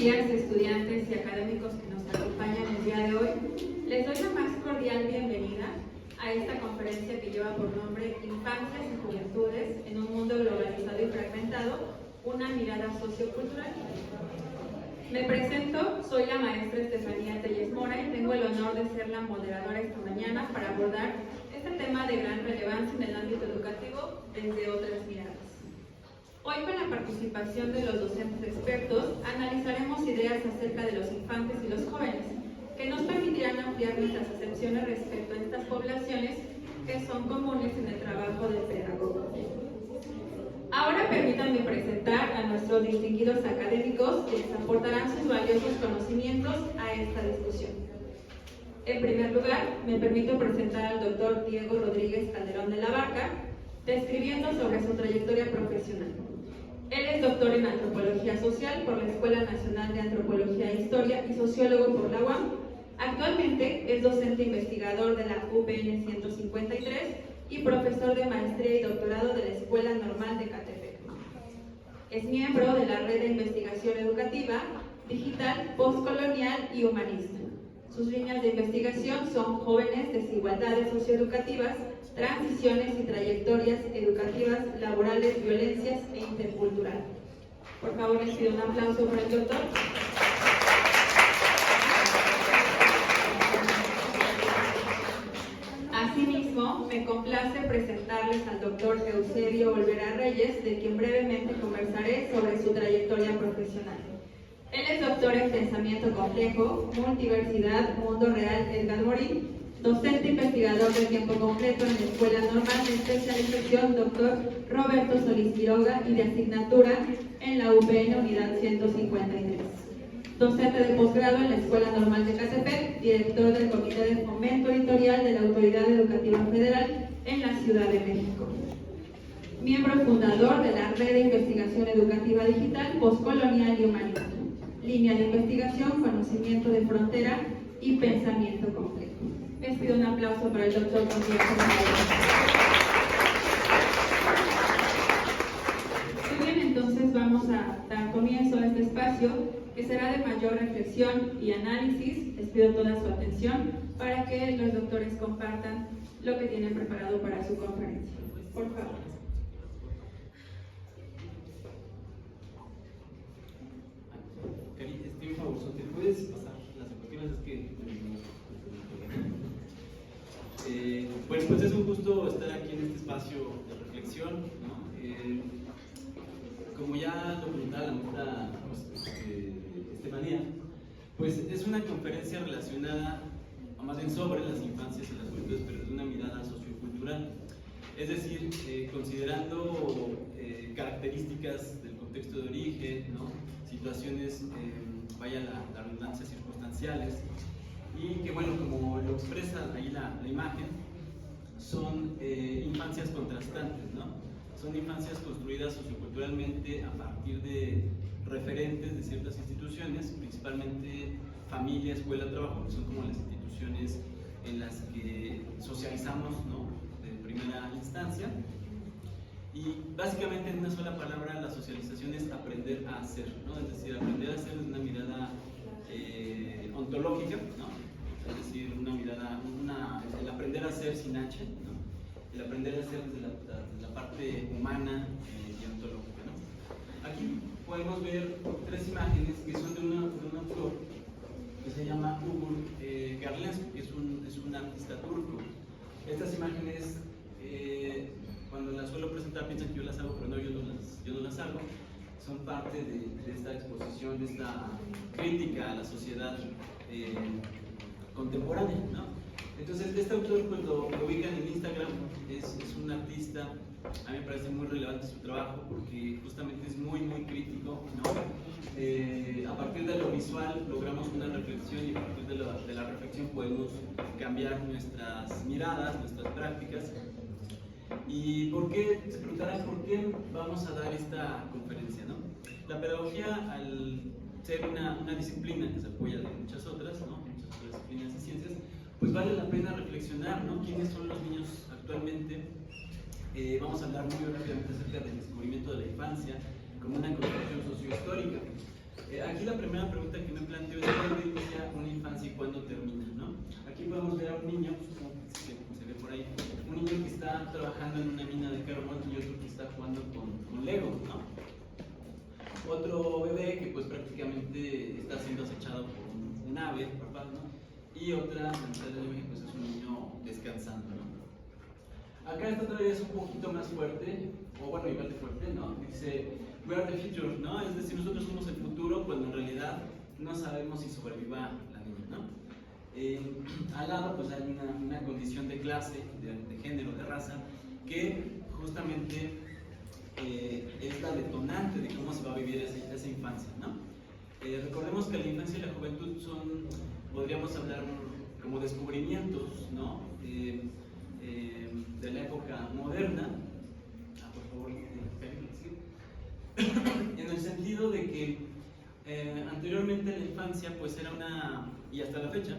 días, estudiantes y académicos que nos acompañan el día de hoy. Les doy la más cordial bienvenida a esta conferencia que lleva por nombre Infancias y Juventudes en un mundo globalizado y fragmentado, una mirada sociocultural. Me presento, soy la maestra Estefanía Telles Mora y tengo el honor de ser la moderadora esta mañana para abordar este tema de gran relevancia en el ámbito educativo desde otras miradas. Hoy, con la participación de los docentes expertos, analizaremos ideas acerca de los infantes y los jóvenes, que nos permitirán ampliar nuestras acepciones respecto a estas poblaciones que son comunes en el trabajo del pedagogo. Ahora permítanme presentar a nuestros distinguidos académicos que les aportarán sus valiosos conocimientos a esta discusión. En primer lugar, me permito presentar al doctor Diego Rodríguez Calderón de la Barca, describiendo sobre su trayectoria profesional. Él es doctor en Antropología Social por la Escuela Nacional de Antropología e Historia y sociólogo por la UAM. Actualmente es docente investigador de la UPN 153 y profesor de maestría y doctorado de la Escuela Normal de Catepec. Es miembro de la Red de Investigación Educativa, Digital, Postcolonial y Humanista. Sus líneas de investigación son jóvenes, desigualdades socioeducativas, transiciones y trayectorias educativas, laborales, violencias e intercultural. Por favor, les pido un aplauso para el doctor. Asimismo, me complace presentarles al doctor Eusebio Olvera Reyes, de quien brevemente conversaré sobre su trayectoria profesional. Él es doctor en Pensamiento Complejo, Multiversidad, Mundo Real, Edgar Morin, docente investigador de tiempo completo en la Escuela Normal de Especialización Dr. Roberto Solís Quiroga y de asignatura en la UPN Unidad 153. Docente de posgrado en la Escuela Normal de Catepec, director del Comité de Fomento Editorial de la Autoridad Educativa Federal en la Ciudad de México. Miembro fundador de la Red de Investigación Educativa Digital, Postcolonial y Humanista. Línea de investigación, conocimiento de frontera y pensamiento complejo. Les pido un aplauso para el doctor González. Muy bien, entonces vamos a dar comienzo a este espacio que será de mayor reflexión y análisis. Les pido toda su atención para que los doctores compartan lo que tienen preparado para su conferencia. Por favor. Un favor, ¿te puedes pasar las diapositivas? Bueno, pues es un gusto estar aquí en este espacio de reflexión, ¿no? Como ya lo comentaba la maestra Estefanía, pues es una conferencia relacionada, o más bien sobre las infancias y las juventudes, pero desde una mirada sociocultural. Es decir, considerando características del contexto de origen, ¿no? Situaciones, vaya la redundancia, circunstanciales, y que, bueno, como lo expresa ahí la imagen, son infancias contrastantes, ¿no? Son infancias construidas socioculturalmente a partir de referentes de ciertas instituciones, principalmente familia, escuela, trabajo, que son como las instituciones en las que socializamos, ¿no? De primera instancia. Y básicamente, en una sola palabra, la socialización es aprender a hacer, ¿no? Es decir, aprender a hacer desde una mirada ontológica, ¿no? Es decir, una mirada, el aprender a hacer sin H, ¿no? El aprender a hacer desde la parte humana y ontológica, ¿no? Aquí podemos ver tres imágenes que son de un autor que se llama Ugur Gerlensky, que es un artista turco. Estas imágenes, cuando las suelo presentar, piensan que yo las hago, pero no, yo no las hago. Son parte de esta exposición, de esta crítica a la sociedad contemporánea, ¿no? Entonces, este autor, pues lo ubican en Instagram, es un artista. A mí me parece muy relevante su trabajo porque justamente es muy crítico, ¿no? A partir de lo visual logramos una reflexión, y a partir de la reflexión podemos cambiar nuestras miradas, nuestras prácticas. ¿Y por qué? Se preguntarán por qué vamos a dar esta conferencia, ¿no? La pedagogía, al ser una disciplina que se apoya de muchas otras, ¿no? Muchas otras disciplinas y ciencias, pues vale la pena reflexionar, ¿no? ¿Quiénes son los niños actualmente? Vamos a hablar muy rápidamente acerca del descubrimiento de la infancia como una construcción sociohistórica. Aquí la primera pregunta que me planteo es cuándo inicia una infancia y cuándo termina, ¿no? Aquí podemos ver a un niño, pues, como se ve por ahí, un niño que está trabajando en una mina de carbón y otro que está jugando con Lego, ¿no? Otro bebé que pues prácticamente está siendo acechado por un ave, papá, ¿no? Y otra, la mitad del bebé, pues es un niño descansando, ¿no? Acá esta todavía es un poquito más fuerte, o bueno, igual de fuerte, ¿no? Dice, we are the future, ¿no? Es decir, nosotros somos el futuro cuando en realidad no sabemos si sobreviva la niña, ¿no? Al lado pues hay una condición de clase, de género, de raza, que justamente es la detonante de cómo se va a vivir esa infancia, ¿no? Recordemos que la infancia y la juventud son, podríamos hablar como descubrimientos, ¿no? De la época moderna, por favor, en el sentido de que anteriormente la infancia pues era una, y hasta la fecha,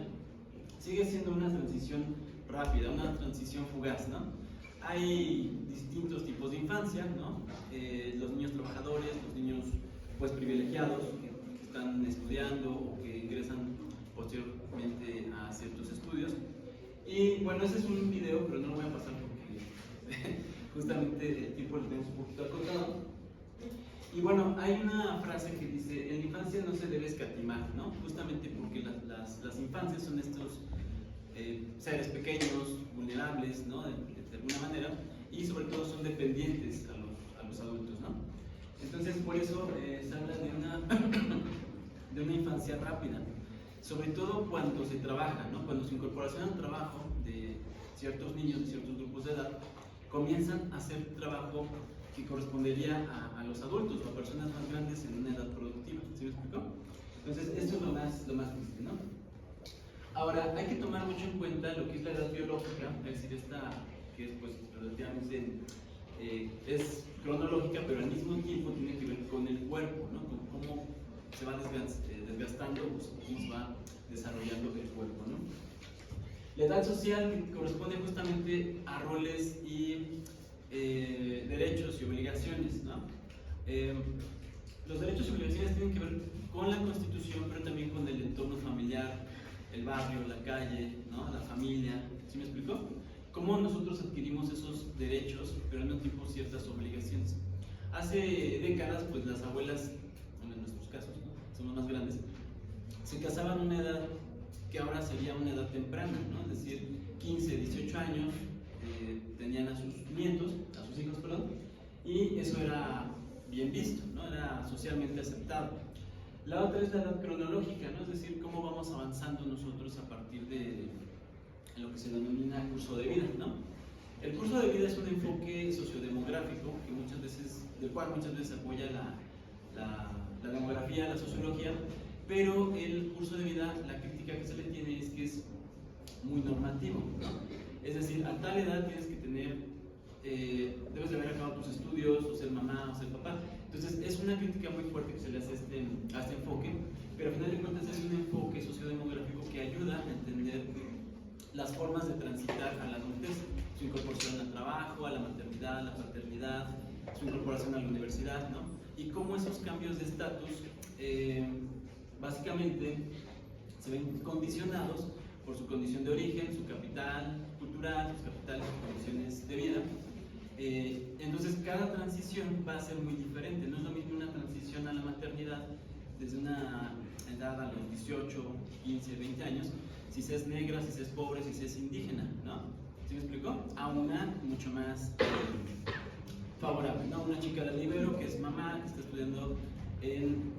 sigue siendo una transición rápida, una transición fugaz, ¿no? Hay distintos tipos de infancia, ¿no? Los niños trabajadores, los niños pues privilegiados que están estudiando o que ingresan posteriormente a ciertos estudios. Y bueno, ese es un video, pero no lo voy a pasar porque justamente el tiempo lo tenemos un poquito acotado. Y bueno, hay una frase que dice, en la infancia no se debe escatimar, ¿no? Justamente porque las infancias son estos seres pequeños, vulnerables, ¿no? De alguna manera, y sobre todo son dependientes a los adultos, ¿no? Entonces, por eso se habla de una infancia rápida, sobre todo cuando se trabaja, ¿no? Cuando su incorporación al trabajo de ciertos niños de ciertos grupos de edad comienzan a hacer trabajo que correspondería a los adultos o a personas más grandes en una edad productiva. ¿Sí me explicó? Entonces, esto es lo más triste, ¿no? Ahora, hay que tomar mucho en cuenta lo que es la edad biológica, es decir, esta que es pues relativamente es cronológica, pero al mismo tiempo tiene que ver con el cuerpo, ¿no? Con cómo se va desgastando, pues, cómo se va desarrollando el cuerpo, ¿no? La edad social que corresponde justamente a roles y derechos y obligaciones, ¿no? Los derechos y obligaciones tienen que ver con la Constitución, pero también con el entorno familiar, el barrio, la calle, ¿no? La familia. ¿Sí me explicó? Cómo nosotros adquirimos esos derechos, pero al mismo tiempo ciertas obligaciones. Hace décadas, pues las abuelas, bueno, en nuestros casos, ¿no? Somos más grandes, se casaban a una edad que ahora sería una edad temprana, ¿no? Es decir, 15, 18 años, tenían a sus nietos, a sus hijos, perdón, y eso era bien visto, ¿no? Era socialmente aceptado. La otra es la edad cronológica, ¿no? Es decir, cómo vamos avanzando nosotros a partir de lo que se denomina curso de vida, ¿no? El curso de vida es un enfoque sociodemográfico del cual muchas veces apoya la demografía, la sociología, pero el curso de vida, la crítica que se le tiene es que es muy normativo, ¿no? Es decir, a tal edad tienes que tener, debes de haber acabado tus estudios, o ser mamá, o ser papá. Entonces, es una crítica muy fuerte que se le hace a este enfoque, pero al final de cuentas es un enfoque sociodemográfico que ayuda a entender las formas de transitar a la adultez, su incorporación al trabajo, a la maternidad, a la paternidad, su incorporación a la universidad, ¿no? Y cómo esos cambios de estatus básicamente se ven condicionados por su condición de origen, su capital cultural, sus capitales, sus condiciones de vida. Entonces cada transición va a ser muy diferente. No es lo mismo una transición a la maternidad desde una edad a los 18, 15, 20 años, si se es negra, si se es pobre, si se es indígena, ¿no? ¿Sí me explicó? A una mucho más favorable, ¿no? Una chica de Libero que es mamá, que está estudiando en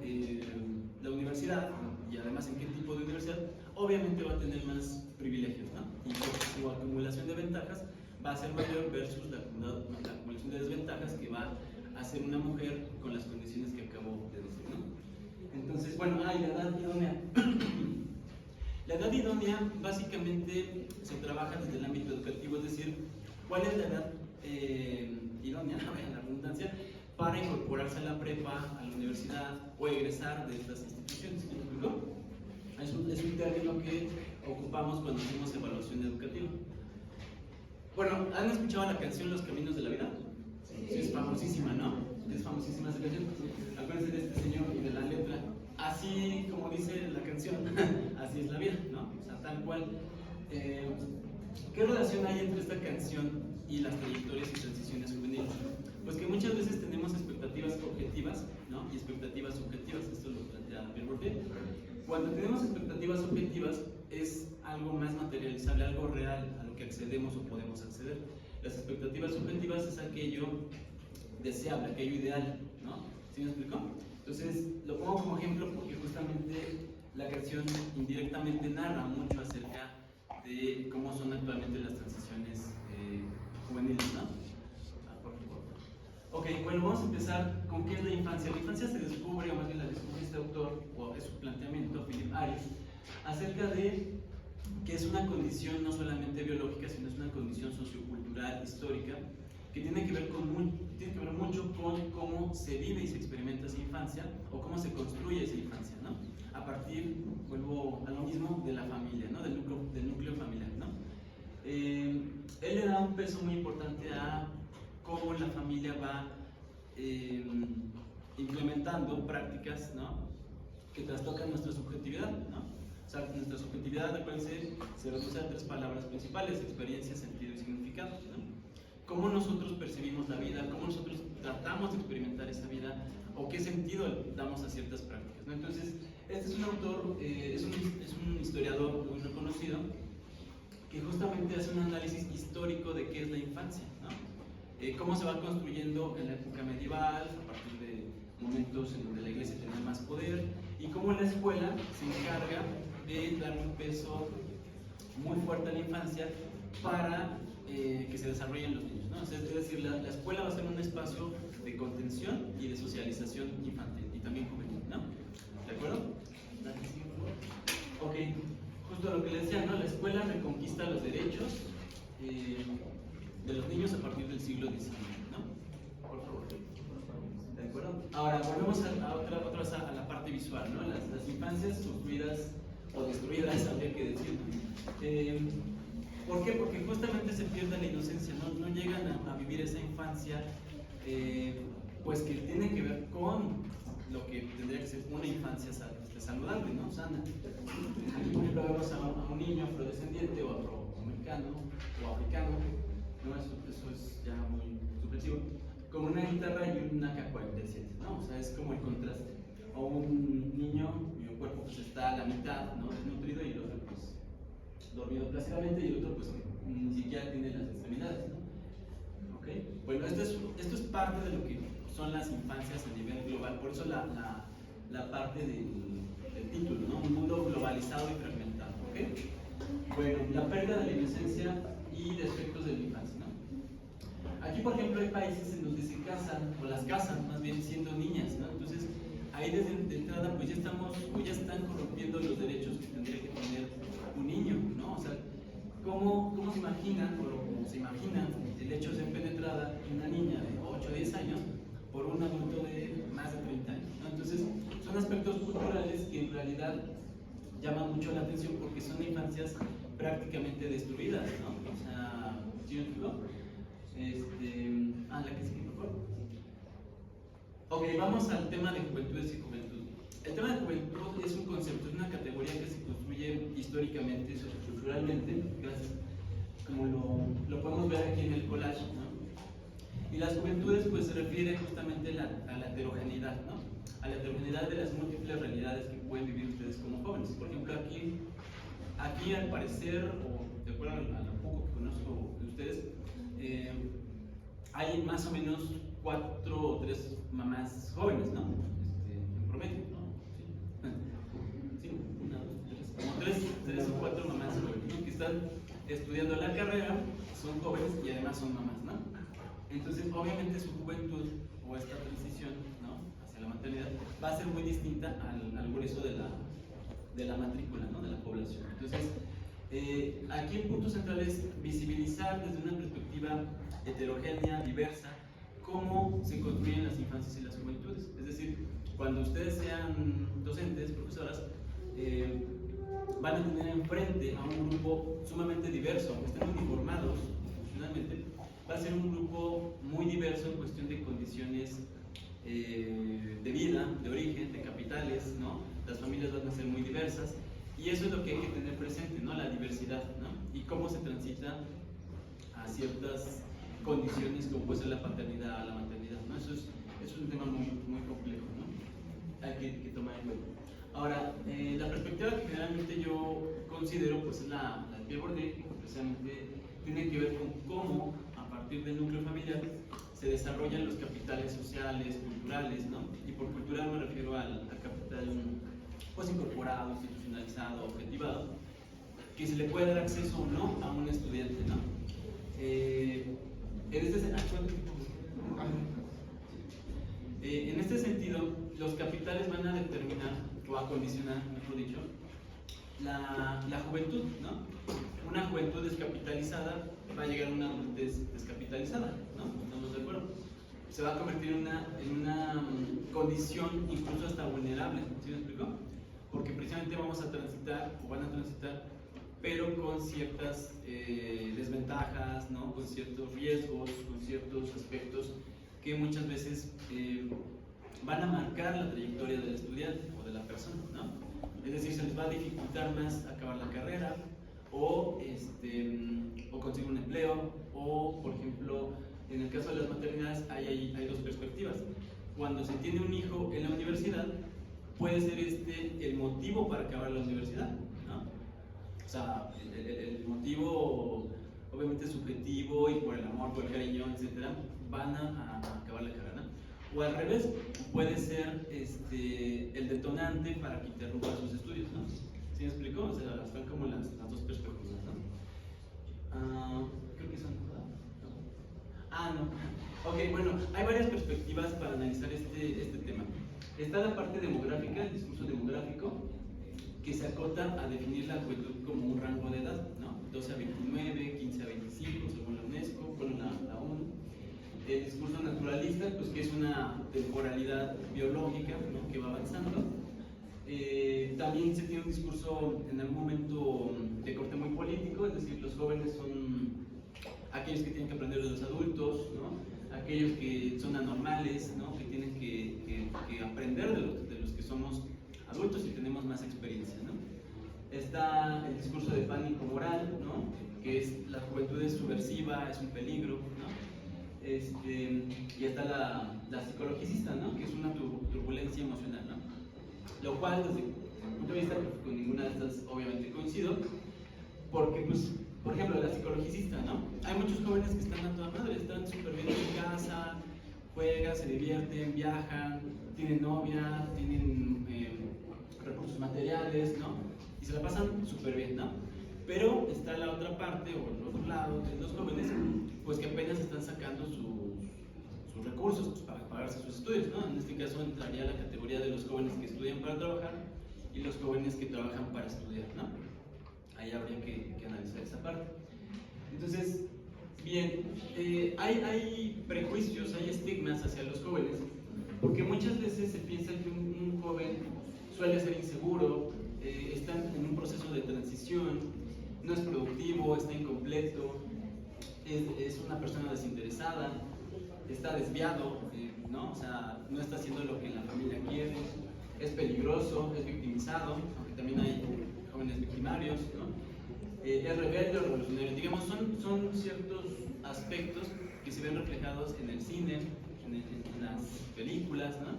la universidad, y además en qué tipo de universidad, obviamente va a tener más privilegios, ¿no? Y su acumulación de ventajas va a ser mayor versus la acumulación de desventajas que va a hacer una mujer con las condiciones que acabo de decir, ¿no? Entonces, bueno, la edad idónea. La edad idónea básicamente se trabaja desde el ámbito educativo, es decir, ¿cuál es la edad idónea, en la redundancia, para incorporarse a la prepa, a la universidad o egresar de estas instituciones? ¿Me explico? Es un término que ocupamos cuando hacemos evaluación educativa. Bueno, ¿han escuchado la canción Los Caminos de la Vida? Sí, es famosísima, ¿no? Es famosísima esa canción. Acuérdense de este señor y de la letra así como dice la canción, así es la vida, ¿no? O sea, tal cual. ¿Qué relación hay entre esta canción y las trayectorias y transiciones juveniles? Pues que muchas veces tenemos expectativas objetivas, ¿no? Y expectativas subjetivas, esto lo plantea Pierre Bourdieu. Cuando tenemos expectativas objetivas es algo más materializable, algo real a lo que accedemos o podemos acceder. Las expectativas subjetivas es aquello deseable, aquello ideal, ¿no? ¿Sí me explicó? Entonces, lo pongo como ejemplo porque justamente la canción indirectamente narra mucho acerca de cómo son actualmente las transiciones juveniles, ¿no? Por favor. Ok, bueno, vamos a empezar con qué es la infancia. La infancia se descubre, o más bien la descubre este autor, o es su planteamiento, Philip Arias, acerca de que es una condición no solamente biológica, sino es una condición sociocultural, histórica, que tiene que ver mucho con cómo se vive y se experimenta esa infancia, o cómo se construye esa infancia, ¿no? A partir, vuelvo a lo mismo, de la familia, ¿no? Del núcleo familiar, ¿no? Él le da un peso muy importante a cómo la familia va implementando prácticas, ¿no? Que trastocan nuestra subjetividad, ¿no? O sea, nuestra subjetividad, acuérdense, se reduce a 3 palabras principales: experiencia, sentido y significado, ¿no? Cómo nosotros percibimos la vida, cómo nosotros tratamos de experimentar esa vida, o qué sentido damos a ciertas prácticas, ¿no? Entonces, este es un autor, es un historiador muy reconocido, que justamente hace un análisis histórico de qué es la infancia, ¿no? Cómo se va construyendo en la época medieval, a partir de momentos en donde la iglesia tenía más poder, y cómo la escuela se encarga de dar un peso muy fuerte a la infancia para que se desarrollen los niños, ¿no? Es decir, la escuela va a ser un espacio de contención y de socialización infantil y también juvenil, ¿no? ¿De acuerdo? Ok, justo lo que les decía, ¿no? La escuela reconquista los derechos de los niños a partir del siglo XIX, ¿no? Por favor. ¿De acuerdo? Ahora, volvemos otra vez a la parte visual, ¿no? Las infancias sufridas o destruidas, habría que decir. ¿Por qué? Porque justamente se pierde la inocencia, no llegan a vivir esa infancia, pues que tiene que ver con lo que tendría que ser una infancia saludable, ¿no? Sana. Aquí, por ejemplo, vemos a un niño afrodescendiente o afroamericano o africano, ¿no? Eso es ya muy subjetivo, con una guitarra y un AK-47, ¿no? O sea, es como el contraste. O un niño cuyo cuerpo pues está a la mitad, ¿no? Desnutrido, y el otro pues dormido plácidamente, y el otro pues ni siquiera tiene las extremidades, ¿no? ¿Ok? Bueno, esto es parte de lo que son las infancias a nivel global, por eso la parte del título, ¿no? Un mundo globalizado y fragmentado, ¿ok? Bueno, la pérdida de la inocencia y de aspectos de la infancia, ¿no? Aquí, por ejemplo, hay países en donde se casan, o las casan más bien siendo niñas, ¿no? Entonces, ahí desde de entrada pues ya están corrompiendo los derechos que tendría que tener un niño, ¿no? O sea, ¿cómo se imaginan, o se imaginan el hecho de ser penetrada en una niña de 8 o 10 años por un adulto de más de 30 años, ¿no? Entonces, son aspectos culturales que en realidad llaman mucho la atención porque son infancias prácticamente destruidas, ¿no? O sea, ¿sí me explico? La que sigue, por favor. Ok, vamos al tema de juventudes y juventud. El tema de juventud es un concepto, es una categoría que se construye históricamente, socioculturalmente, gracias, como lo podemos ver aquí en el collage, ¿no? Y las juventudes pues se refiere justamente a la heterogeneidad, ¿no? A la heterogeneidad de las múltiples realidades que pueden vivir ustedes como jóvenes. Por ejemplo, aquí al parecer, o de acuerdo a lo poco que conozco de ustedes, hay más o menos 4 o 3 mamás jóvenes, ¿no? En promedio, ¿no? Sí, 1, 2, 3, como 3 o 4 mamás jóvenes, ¿no? Que están estudiando la carrera, son jóvenes y además son mamás, ¿no? Entonces, obviamente su juventud o esta transición, ¿no?, hacia la maternidad va a ser muy distinta al grueso de la matrícula, ¿no?, de la población. Entonces, aquí el punto central es visibilizar desde una perspectiva heterogénea, diversa, cómo se construyen las infancias y las juventudes. Es decir, cuando ustedes sean docentes, profesoras, van a tener enfrente a un grupo sumamente diverso, aunque estén uniformados funcionalmente, va a ser un grupo muy diverso en cuestión de condiciones de vida, de origen, de capital capitales, ¿no? Las familias van a ser muy diversas y eso es lo que hay que tener presente, ¿no? La diversidad, ¿no? Y cómo se transita a ciertas condiciones como puede ser la paternidad, la maternidad, ¿no? Eso es un tema muy, muy complejo, ¿no? Hay que tomar en cuenta. Ahora, la perspectiva que generalmente yo considero pues es la de Pierre Bourdieu, que precisamente tiene que ver con cómo a partir del núcleo familiar se desarrollan los capitales sociales, culturales, ¿no? Y por cultural me refiero al capital pues incorporado, institucionalizado, objetivado, que se le puede dar acceso o no a un estudiante, ¿no? En este sentido, los capitales van a determinar o a condicionar, mejor dicho, la juventud, ¿no? Una juventud descapitalizada va a llegar a una adultez descapitalizada, ¿no? ¿Estamos de acuerdo? Se va a convertir en una condición incluso hasta vulnerable, ¿sí me explico? Porque precisamente vamos a transitar, o van a transitar, pero con ciertas desventajas, ¿no? Con ciertos riesgos, con ciertos aspectos que muchas veces van a marcar la trayectoria del estudiante o de la persona, ¿no? Es decir, se les va a dificultar más acabar la carrera o conseguir un empleo o, por ejemplo, en el caso de las maternidades hay dos perspectivas. Cuando se tiene un hijo en la universidad, puede ser el motivo para acabar la universidad, ¿no? O sea, el motivo obviamente subjetivo y por el amor, por el cariño, etcétera, van a acabar la carrera, ¿no? O al revés, puede ser el detonante para que interrumpan sus estudios, ¿no? ¿Sí me explico? O sea, están como las dos perspectivas, ¿no? Creo que son, ¿verdad? No. Ok, bueno, hay varias perspectivas para analizar este tema. Está la parte demográfica, el discurso demográfico, que se acota a definir la juventud como un rango de edad, ¿no? 12 a 29, 15 a 25, según la UNESCO, con la ONU. El discurso naturalista, pues que es una temporalidad biológica, ¿no? Que va avanzando. También se tiene un discurso en algún momento de corte muy político, es decir, los jóvenes son aquellos que tienen que aprender de los adultos, ¿no? Aquellos que son anormales, ¿no? Que tienen que aprender de los que somos adultos y tenemos más experiencia, ¿no? Está el discurso de pánico moral, ¿no? Que es la juventud es subversiva, es un peligro, ¿no? Y está la psicologicista, ¿no? Que es una turbulencia emocional, ¿no? Lo cual, desde mi punto de vista, pues, con ninguna de estas obviamente coincido, porque, pues, por ejemplo, la psicologicista, ¿no? Hay muchos jóvenes que están a toda madre, están súper bien en casa, juegan, se divierten, viajan, tienen novia, tienen recursos materiales, ¿no? Y se la pasan súper bien, ¿no? Pero está la otra parte, o el otro lado, de los jóvenes, pues que apenas están sacando sus recursos pues, para pagarse sus estudios, ¿no? En este caso entraría la categoría de los jóvenes que estudian para trabajar y los jóvenes que trabajan para estudiar, ¿no? Ahí habría que analizar esa parte. Entonces, bien, hay prejuicios, hay estigmas hacia los jóvenes, porque muchas veces se piensa que un joven suele ser inseguro, está en un proceso de transición, no es productivo, está incompleto, es una persona desinteresada, está desviado, ¿no? O sea, no está haciendo lo que la familia quiere, es peligroso, es victimizado, aunque también hay jóvenes victimarios, ¿no? Es rebelde o revolucionario. Digamos, son ciertos aspectos que se ven reflejados en el cine, en las películas, ¿no?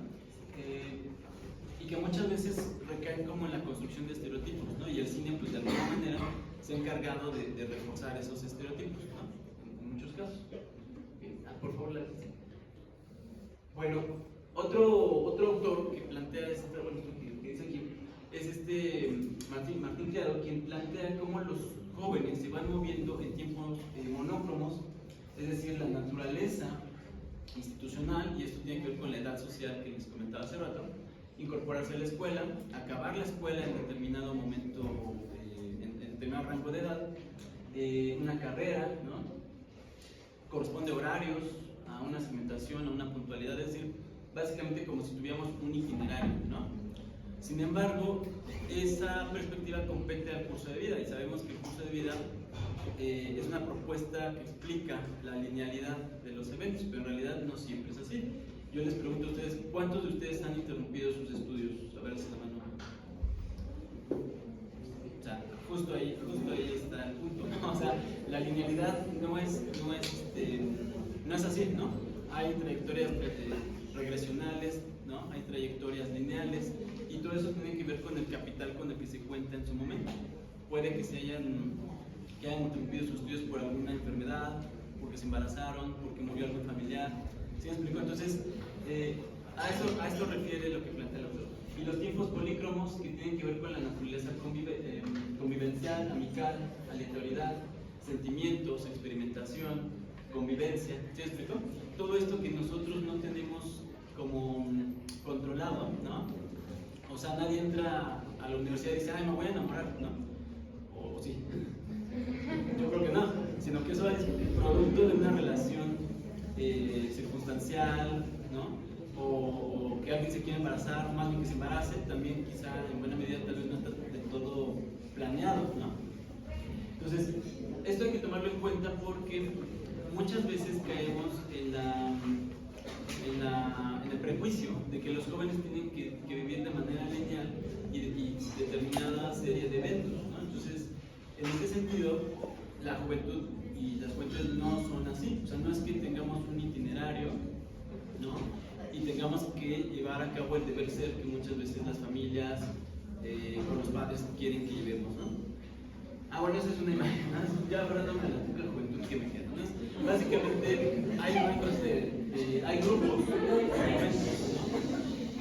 Y que muchas veces recaen como en la construcción de estereotipos, ¿no? Y el cine, pues de alguna manera, se ha encargado de reforzar esos estereotipos, ¿no? En muchos casos. Por favor, la... Bueno, otro autor que plantea bueno, que dice aquí es Martín Criado, quien plantea cómo los jóvenes se van moviendo en tiempos monócromos, es decir, la naturaleza institucional, y esto tiene que ver con la edad social que les comentaba hace rato, incorporarse a la escuela, acabar la escuela en determinado momento, en determinado rango de edad, una carrera, ¿no? Corresponde a horarios, a una segmentación, a una puntualidad, es decir, básicamente como si tuviéramos un itinerario, ¿no? Sin embargo, esa perspectiva compete al curso de vida y sabemos que el curso de vida es una propuesta que explica la linealidad de los eventos, pero en realidad no siempre es así. yo les pregunto a ustedes, ¿cuántos de ustedes han interrumpido sus estudios? A ver, hacia la mano. O sea, justo ahí está el punto, ¿no? O sea, la linealidad no es así, ¿no? Hay trayectorias regresionales, ¿no? Hay trayectorias lineales, y todo eso tiene que ver con el capital con el que se cuenta en su momento. Puede que hayan interrumpido sus estudios por alguna enfermedad, porque se embarazaron, porque murió algún familiar. ¿Sí me explico? Entonces, a esto refiere lo que plantea el autor. Y los tiempos polícromos, que tienen que ver con la naturaleza convivencial, amical, aleatoriedad, sentimientos, experimentación, convivencia. ¿Sí me explico? Todo esto que nosotros no tenemos como controlado, ¿no? O sea, nadie entra a la universidad y dice, ay, me voy a enamorar, ¿no? O sí. Yo creo que no, sino que eso es producto de una relación circunstancial, ¿no? O que alguien se quiere embarazar, o más bien que se embarace, también quizá en buena medida tal vez no está de todo planeado, ¿no? Entonces, esto hay que tomarlo en cuenta porque muchas veces caemos en el prejuicio de que los jóvenes tienen que vivir de manera lineal y determinada serie de eventos, ¿no? Entonces, en este sentido, la juventud y las juventudes no son así. O sea, no es que tengamos un itinerario, ¿no? Y tengamos que llevar a cabo el deber ser que muchas veces las familias o los padres quieren que llevemos, ¿no? Ah, bueno, esa es una imagen, ¿no? Ya ahora no me la toca la juventud que me queda, ¿no? Básicamente hay grupos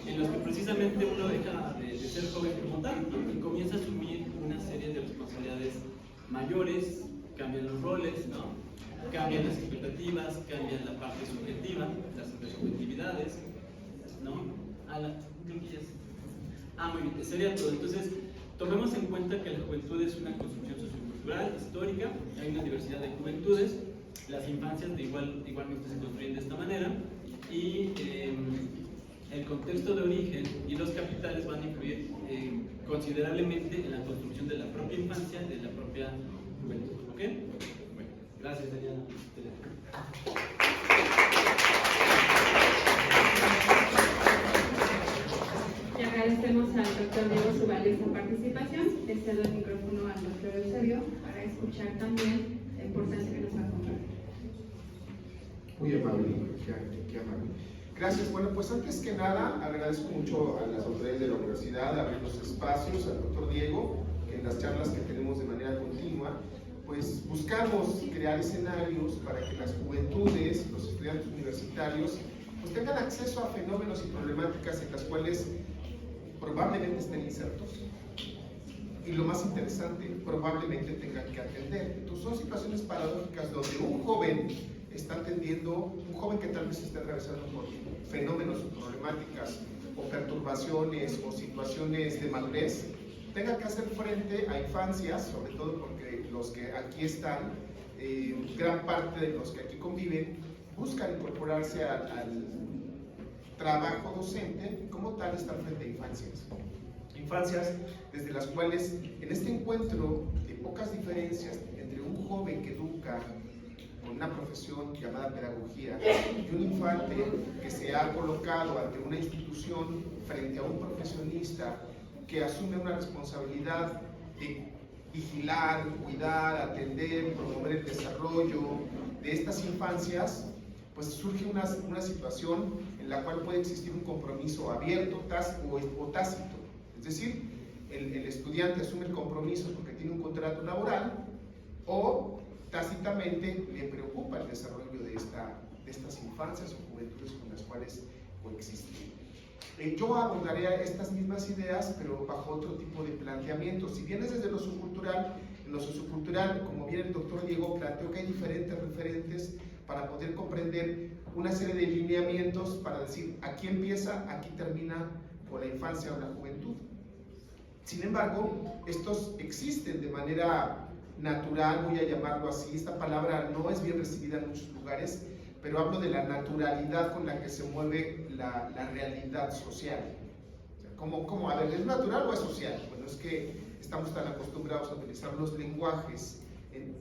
en los que precisamente uno deja de ser joven como tal y comienza a asumir una serie de responsabilidades mayores, cambian los roles, ¿no? Cambian las expectativas, cambian la parte subjetiva, las subjetividades, ¿no? Creo que ya sé. Muy bien, sería todo. Entonces, tomemos en cuenta que la juventud es una construcción sociocultural, histórica, hay una diversidad de juventudes, las infancias igualmente se construyen de esta manera, y el contexto de origen y los capitales van a influir considerablemente en la construcción de la propia infancia y de la propia juventud. ¿Ok? Bueno, gracias, Ariana. Y agradecemos al doctor Diego su valiosa participación. Le cedo el micrófono al doctor Eusebio para escuchar también la importancia que nos va a contar. Muy amable, qué amable. Gracias. Bueno, pues antes que nada agradezco mucho a las autoridades de la universidad, abrir los espacios, al doctor Diego, que en las charlas que tenemos de manera continua, pues buscamos crear escenarios para que las juventudes, los estudiantes universitarios, pues tengan acceso a fenómenos y problemáticas en las cuales probablemente estén insertos. Y lo más interesante, probablemente tengan que atender. Entonces son situaciones paradójicas donde un joven está atendiendo, un joven que tal vez esté atravesando por fenómenos o problemáticas o perturbaciones o situaciones de madurez, tenga que hacer frente a infancias, sobre todo porque los que aquí están, gran parte de los que aquí conviven, buscan incorporarse al trabajo docente y como tal están frente a infancias desde las cuales en este encuentro de pocas diferencias entre un joven que educa con una profesión llamada pedagogía y un infante que se ha colocado ante una institución frente a un profesionista que asume una responsabilidad de vigilar, cuidar, atender, promover el desarrollo de estas infancias, pues surge una situación en la cual puede existir un compromiso abierto o tácito. Es decir, el estudiante asume el compromiso porque tiene un contrato laboral o tácitamente le preocupa el desarrollo de estas infancias o juventudes con las cuales coexisten. Yo abordaré estas mismas ideas, pero bajo otro tipo de planteamiento. Si bien es desde lo sociocultural, en lo sociocultural, como bien el doctor Diego planteó que hay diferentes referentes para poder comprender una serie de lineamientos para decir aquí empieza, aquí termina con la infancia o la juventud. Sin embargo, estos existen de manera natural, voy a llamarlo así. Esta palabra no es bien recibida en muchos lugares, pero hablo de la naturalidad con la que se mueve la realidad social. O sea, ¿cómo? A ver, ¿es natural o es social? Bueno, es que estamos tan acostumbrados a utilizar los lenguajes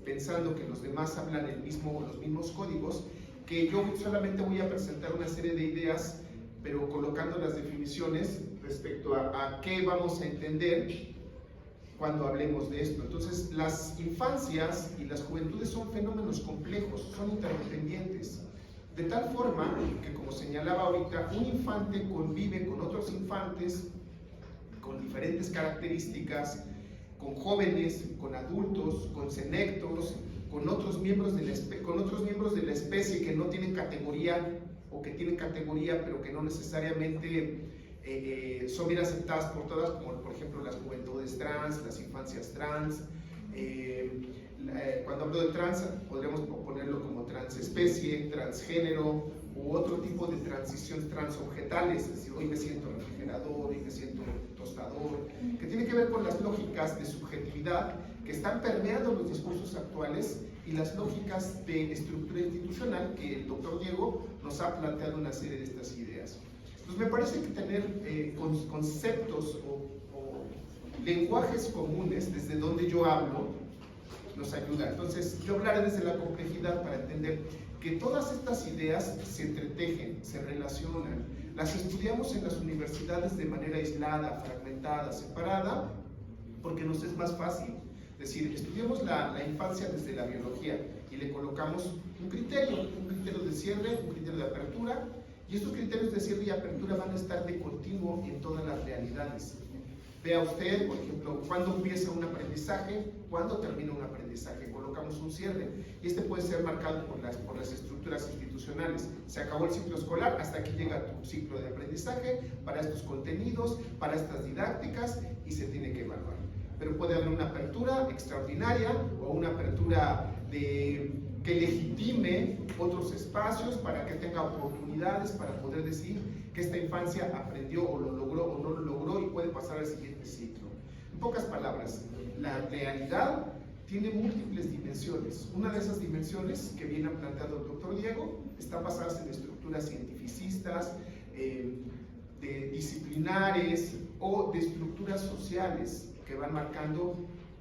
pensando que los demás hablan los mismos códigos, que yo solamente voy a presentar una serie de ideas, pero colocando las definiciones respecto a qué vamos a entender cuando hablemos de esto. Entonces, las infancias y las juventudes son fenómenos complejos, son interdependientes, de tal forma que, como señalaba ahorita, un infante convive con otros infantes con diferentes características, con jóvenes, con adultos, con senectos, con otros miembros de la especie que no tienen categoría o que tienen categoría pero que no necesariamente son bien aceptadas por todas, como por ejemplo las juventudes trans, las infancias trans. Cuando hablo de trans, podríamos ponerlo como transespecie, transgénero u otro tipo de transiciones transobjetales, es decir, hoy me siento refrigerador, hoy me siento tostador, que tiene que ver con las lógicas de subjetividad que están permeando los discursos actuales y las lógicas de estructura institucional que el doctor Diego nos ha planteado una serie de estas ideas. Entonces me parece que tener conceptos o lenguajes comunes desde donde yo hablo nos ayuda. Entonces yo hablaré desde la complejidad para entender que todas estas ideas se entretejen, se relacionan, las estudiamos en las universidades de manera aislada, fragmentada, separada, porque nos es más fácil. Es decir, estudiamos la infancia desde la biología y le colocamos un criterio de cierre, un criterio de apertura, y estos criterios de cierre y apertura van a estar de continuo en todas las realidades. Vea usted, por ejemplo, cuándo empieza un aprendizaje, cuándo termina un aprendizaje, colocamos un cierre, y este puede ser marcado por las estructuras institucionales. Se acabó el ciclo escolar, hasta aquí llega tu ciclo de aprendizaje, para estos contenidos, para estas didácticas, y se tiene que evaluar. Pero puede haber una apertura extraordinaria o una apertura que legitime otros espacios para que tenga oportunidades para poder decir que esta infancia aprendió o lo logró o no lo logró y puede pasar al siguiente ciclo. En pocas palabras, la realidad tiene múltiples dimensiones. Una de esas dimensiones que viene planteado el doctor Diego está basada en estructuras cientificistas, de disciplinares o de estructuras sociales que van marcando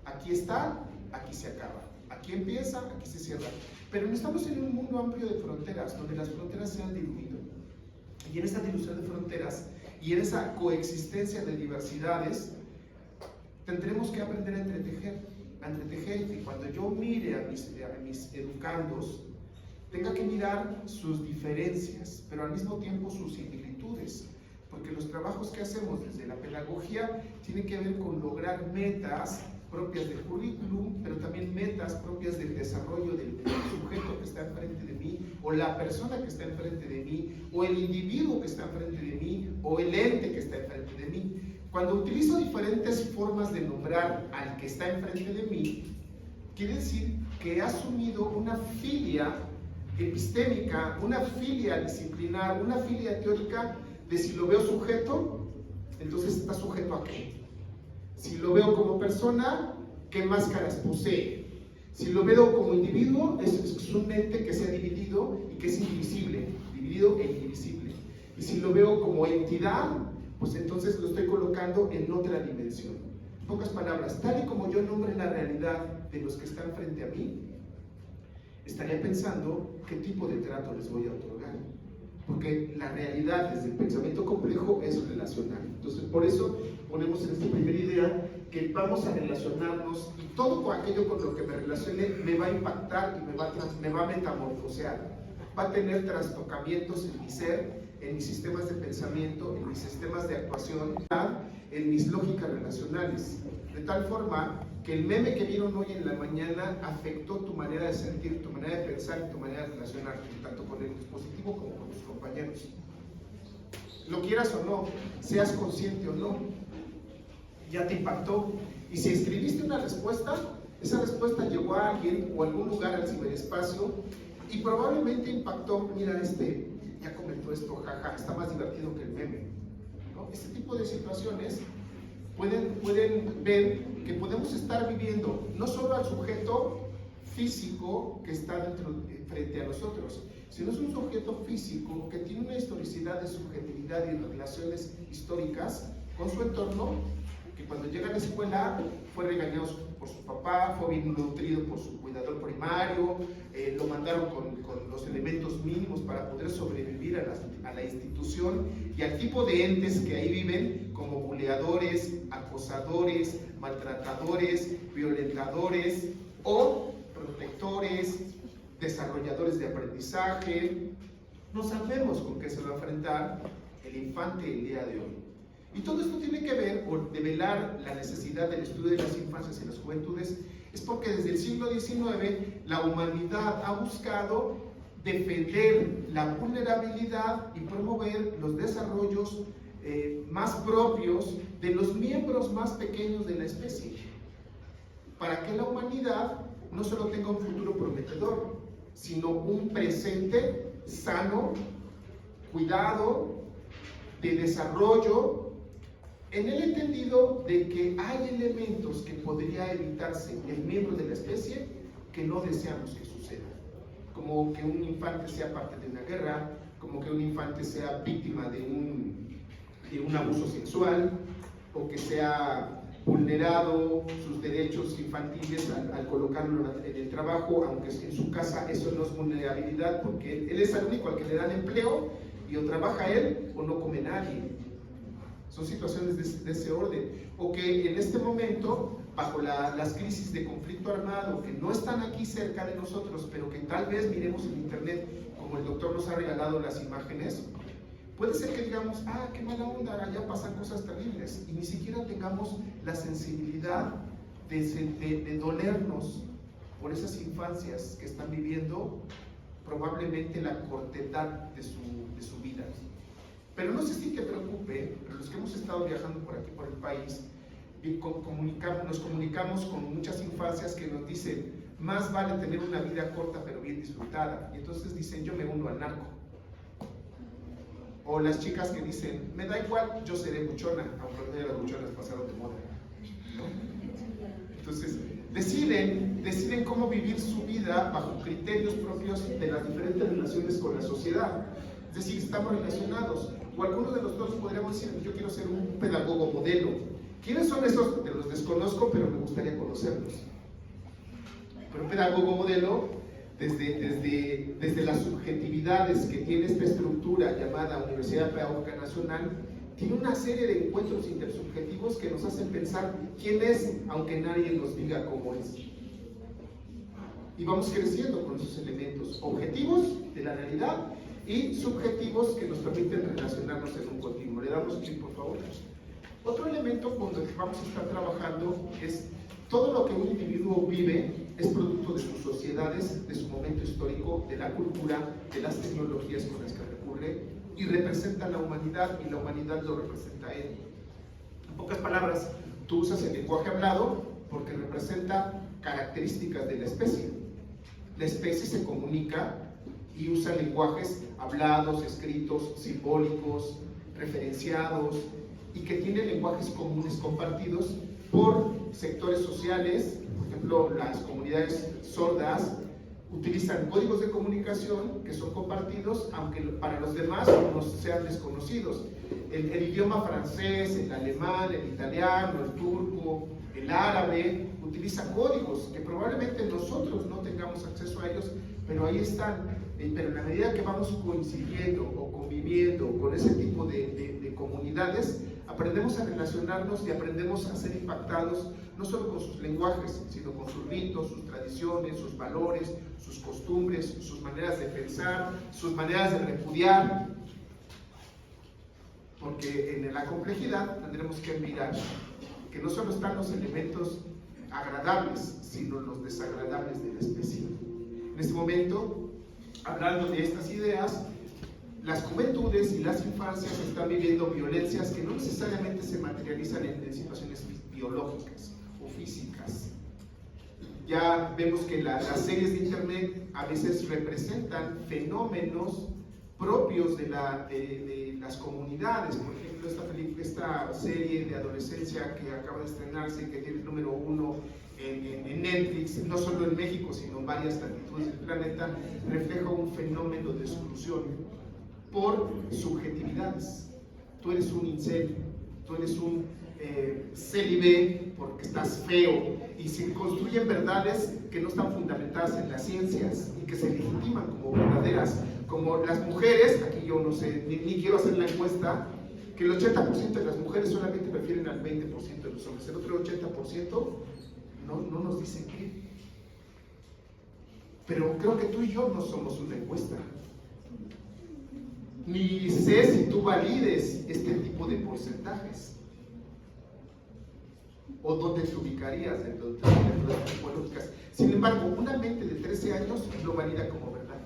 aquí está, aquí se acaba, aquí empieza, aquí se cierra. Pero no estamos en un mundo amplio de fronteras, donde las fronteras se han diluido. Y en esa dilución de fronteras y en esa coexistencia de diversidades, tendremos que aprender a entretejer, y cuando yo mire a mis educandos, tenga que mirar sus diferencias, pero al mismo tiempo sus similitudes, porque los trabajos que hacemos desde la pedagogía tienen que ver con lograr metas propias del currículum, pero también metas propias del desarrollo del sujeto que está enfrente de mí, o la persona que está enfrente de mí, o el individuo que está enfrente de mí, o el ente que está enfrente de mí. Cuando utilizo diferentes formas de nombrar al que está enfrente de mí, quiere decir que he asumido una filia epistémica, una filia disciplinar, una filia teórica de si lo veo sujeto, entonces está sujeto a qué. Si lo veo como persona, ¿qué máscaras posee? Si lo veo como individuo, es un ente que se ha dividido y que es indivisible, dividido e indivisible. Y si lo veo como entidad, pues entonces lo estoy colocando en otra dimensión. En pocas palabras, tal y como yo nombre la realidad de los que están frente a mí, estaría pensando qué tipo de trato les voy a otorgar. Porque la realidad desde el pensamiento complejo es relacional. Entonces, por eso ponemos en esta primera idea que vamos a relacionarnos y todo aquello con lo que me relacione me va a impactar y me va a metamorfosear. Va a tener trastocamientos en mi ser, en mis sistemas de pensamiento, en mis sistemas de actuación, en mis lógicas relacionales. De tal forma que el meme que vieron hoy en la mañana afectó tu manera de sentir, tu manera de pensar y tu manera de relacionarte, tanto con el dispositivo como con tus compañeros. Lo quieras o no, seas consciente o no, ya te impactó. Y si escribiste una respuesta, esa respuesta llegó a alguien o a algún lugar al ciberespacio y probablemente impactó, mira, ya comentó esto, jaja, está más divertido que el meme, ¿no? Este tipo de situaciones pueden ver que podemos estar viviendo no solo al sujeto físico que está frente a nosotros, sino es un sujeto físico que tiene una historicidad de subjetividad y de relaciones históricas con su entorno, que cuando llega a la escuela fue regañado por su papá, fue bien nutrido por su cuidador primario, lo mandaron con los elementos mínimos para poder sobrevivir a la institución y al tipo de entes que ahí viven, como buleadores, acosadores, maltratadores, violentadores o protectores, desarrolladores de aprendizaje. No sabemos con qué se va a enfrentar el infante el día de hoy. Y todo esto tiene que ver por develar la necesidad del estudio de las infancias y las juventudes, es porque desde el siglo XIX la humanidad ha buscado defender la vulnerabilidad y promover los desarrollos más propios de los miembros más pequeños de la especie, para que la humanidad no solo tenga un futuro prometedor, sino un presente sano, cuidado, de desarrollo, en el entendido de que hay elementos que podría evitarse en miembros de la especie que no deseamos que suceda, como que un infante sea parte de una guerra, como que un infante sea víctima de un abuso sexual, o que sea vulnerado sus derechos infantiles al colocarlo en el trabajo, aunque en su casa eso no es vulnerabilidad, porque él es el único al que le dan empleo y o trabaja él o no come nadie. Son situaciones de ese orden. O que en este momento, bajo las crisis de conflicto armado, que no están aquí cerca de nosotros, pero que tal vez miremos en internet, como el doctor nos ha regalado las imágenes, puede ser que digamos, ah, qué mala onda, allá pasan cosas terribles, y ni siquiera tengamos la sensibilidad de dolernos por esas infancias que están viviendo probablemente la cortedad de su vida. Pero no sé si te preocupe, pero los que hemos estado viajando por aquí, por el país, y nos comunicamos con muchas infancias que nos dicen, más vale tener una vida corta pero bien disfrutada. Y entonces dicen, yo me uno al narco. O las chicas que dicen, me da igual, yo seré buchona, aunque las buchonas pasaron de moda, ¿no? Entonces, deciden cómo vivir su vida bajo criterios propios de las diferentes relaciones con la sociedad. Es decir, estamos relacionados. O algunos de nosotros podríamos decir, yo quiero ser un pedagogo modelo. ¿Quiénes son esos? Te los desconozco, pero me gustaría conocerlos. Pero un pedagogo modelo, desde las subjetividades que tiene esta estructura llamada Universidad Pedagógica Nacional, tiene una serie de encuentros intersubjetivos que nos hacen pensar quién es, aunque nadie nos diga cómo es. Y vamos creciendo con esos elementos objetivos de la realidad y subjetivos que nos permiten relacionarnos en un continuo. Le damos clic, por favor. Otro elemento con el que vamos a estar trabajando es todo lo que un individuo vive es producto de sus sociedades, de su momento histórico, de la cultura, de las tecnologías con las que recurre, y representa a la humanidad, y la humanidad lo representa a él. En pocas palabras, tú usas el lenguaje hablado porque representa características de la especie. La especie se comunica y usa lenguajes hablados, escritos, simbólicos, referenciados, y que tiene lenguajes comunes compartidos por sectores sociales. Por ejemplo, las comunidades sordas utilizan códigos de comunicación que son compartidos, aunque para los demás no sean desconocidos. El idioma francés, el alemán, el italiano, el turco, el árabe, utilizan códigos que probablemente nosotros no tengamos acceso a ellos, pero ahí están. Pero en la medida que vamos coincidiendo o conviviendo con ese tipo de comunidades, aprendemos a relacionarnos y aprendemos a ser impactados no solo con sus lenguajes, sino con sus ritos, sus tradiciones, sus valores, sus costumbres, sus maneras de pensar, sus maneras de repudiar. Porque en la complejidad tendremos que mirar que no solo están los elementos agradables, sino los desagradables de la especie. En este momento, hablando de estas ideas, las juventudes y las infancias están viviendo violencias que no necesariamente se materializan en situaciones biológicas o físicas. Ya vemos que las series de internet a veces representan fenómenos propios de las comunidades. Por ejemplo, esta serie de adolescencia que acaba de estrenarse, que tiene el número 1 en Netflix, no solo en México, sino en varias latitudes del planeta, refleja un fenómeno de exclusión por subjetividades. Tú eres un incel, tú eres un célibe porque estás feo, y se construyen verdades que no están fundamentadas en las ciencias y que se legitiman como verdaderas, como las mujeres. Aquí yo no sé, ni quiero hacer la encuesta, que el 80% de las mujeres solamente prefieren al 20% de los hombres, el otro 80% no nos dicen qué. Pero creo que tú y yo no somos una encuesta. Ni sé si tú valides este tipo de porcentajes. ¿O dónde te ubicarías dentro de las tipológicas? Sin embargo, una mente de 13 años lo valida como verdad.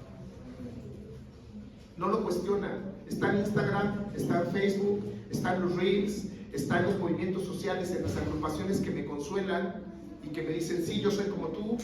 No lo cuestiona. Está en Instagram, está en Facebook, está en los Reels, está en los movimientos sociales, en las agrupaciones que me consuelan y que me dicen, sí, yo soy como tú,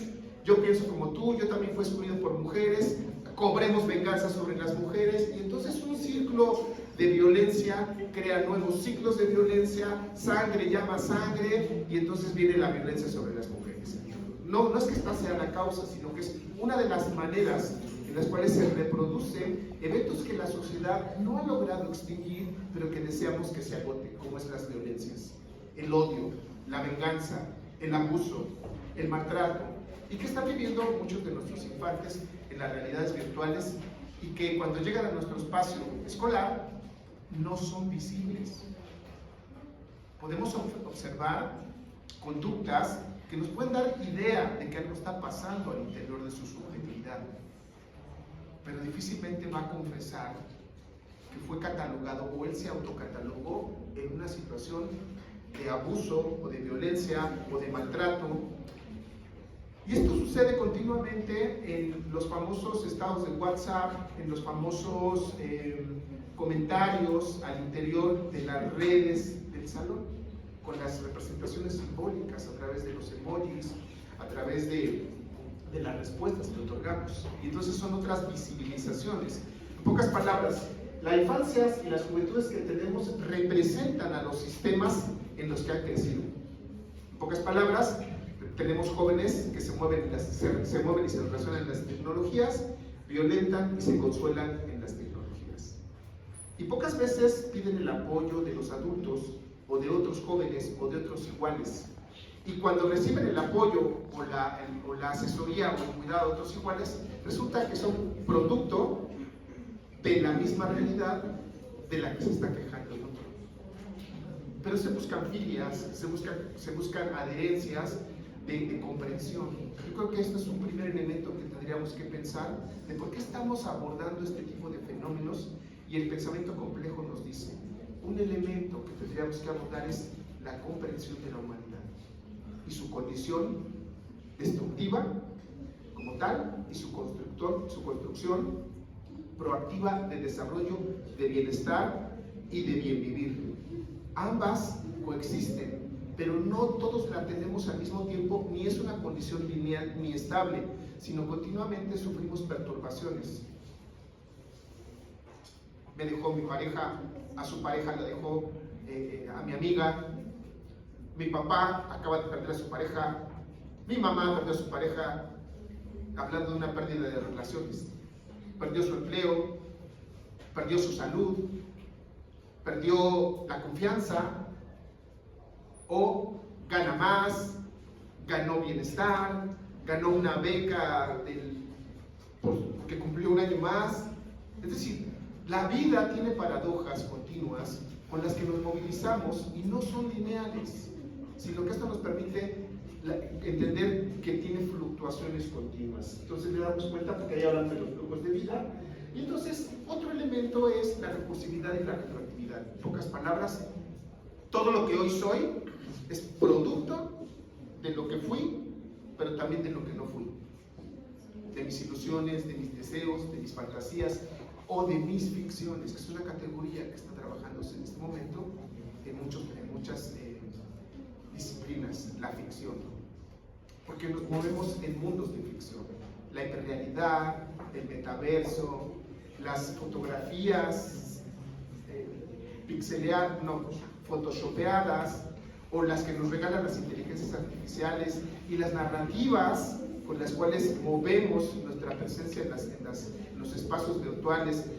yo pienso como tú, yo también fui excluido por mujeres, cobremos venganza sobre las mujeres. Y entonces un círculo de violencia crea nuevos ciclos de violencia, sangre llama sangre, y entonces viene la violencia sobre las mujeres. No es que esta sea la causa, sino que es una de las maneras en las cuales se reproducen eventos que la sociedad no ha logrado extinguir, pero que deseamos que se agoten, como es las violencias, el odio, la venganza, el abuso, el maltrato, y que están viviendo muchos de nuestros infantes en las realidades virtuales, y que cuando llegan a nuestro espacio escolar no son visibles. Podemos observar conductas que nos pueden dar idea de que algo está pasando al interior de su subjetividad, pero difícilmente va a confesar que fue catalogado o él se autocatalogó en una situación de abuso o de violencia o de maltrato. Y esto sucede continuamente en los famosos estados de WhatsApp, en los famosos comentarios al interior de las redes del salón, con las representaciones simbólicas a través de los emojis, a través de las respuestas que otorgamos. Y entonces son otras visibilizaciones. En pocas palabras, las infancias y las juventudes que tenemos representan a los sistemas en los que han crecido. En pocas palabras, tenemos jóvenes que se mueven y se relacionan en las tecnologías, violentan y se consuelan en las tecnologías. Y pocas veces piden el apoyo de los adultos o de otros jóvenes o de otros iguales. Y cuando reciben el apoyo o la asesoría o el cuidado de otros iguales, resulta que son producto de la misma realidad de la que se está quejando el otro. Pero se buscan filias, se buscan adherencias de comprensión. Yo creo que esto es un primer elemento que tendríamos que pensar de por qué estamos abordando este tipo de fenómenos, y el pensamiento complejo nos dice, un elemento que tendríamos que abordar es la comprensión de la humanidad y su condición destructiva como tal, y su construcción proactiva de desarrollo, de bienestar y de bien vivir. Ambas coexisten, pero no todos la tenemos al mismo tiempo, ni es una condición lineal ni estable, sino continuamente sufrimos perturbaciones. Me dejó mi pareja, a su pareja la dejó a mi amiga, mi papá acaba de perder a su pareja, mi mamá perdió a su pareja, hablando de una pérdida de relaciones. Perdió su empleo, perdió su salud, perdió la confianza, o gana más, ganó bienestar, ganó una beca que cumplió un año más. Es decir, la vida tiene paradojas continuas con las que nos movilizamos y no son lineales, sino que esto nos permite entender que tiene fluctuaciones continuas. Entonces le damos cuenta, porque ahí hablan de los flujos de vida. Y entonces otro elemento es la recursividad y la retroactividad. En pocas palabras, todo lo que hoy soy es producto de lo que fui, pero también de lo que no fui, de mis ilusiones, de mis deseos, de mis fantasías o de mis ficciones, que es una categoría que está trabajándose en este momento en muchas disciplinas, la ficción, porque nos movemos en mundos de ficción, la hiperrealidad, el metaverso, las fotografías photoshopeadas, o las que nos regalan las inteligencias artificiales, y las narrativas con las cuales movemos nuestra presencia en los espacios virtuales,